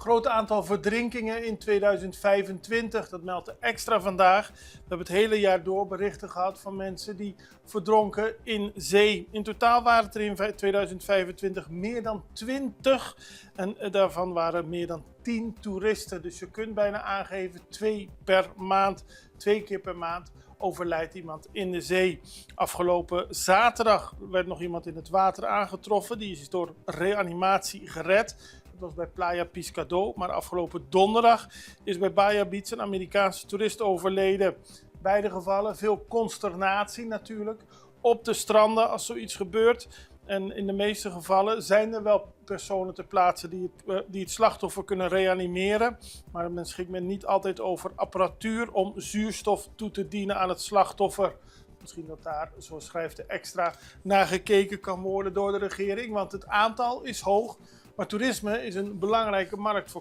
Groot aantal verdrinkingen in 2025, dat meldt de Extra vandaag. We hebben het hele jaar door berichten gehad van mensen die verdronken in zee. In totaal waren het er in 2025 meer dan 20 en daarvan waren meer dan 10 toeristen. Dus je kunt bijna aangeven 2 per maand, 2 keer per maand overlijdt iemand in de zee. Afgelopen zaterdag werd nog iemand in het water aangetroffen. Die is door reanimatie gered. Dat was bij Playa Pescado, maar afgelopen donderdag is bij Bahia Beach een Amerikaanse toerist overleden. Beide gevallen veel consternatie natuurlijk op de stranden als zoiets gebeurt. En in de meeste gevallen zijn er wel personen ter plaatse die het slachtoffer kunnen reanimeren. Maar men schikt niet altijd over apparatuur om zuurstof toe te dienen aan het slachtoffer. Misschien dat daar, zoals schrijft de Extra, naar gekeken kan worden door de regering. Want het aantal is hoog, maar toerisme is een belangrijke markt voor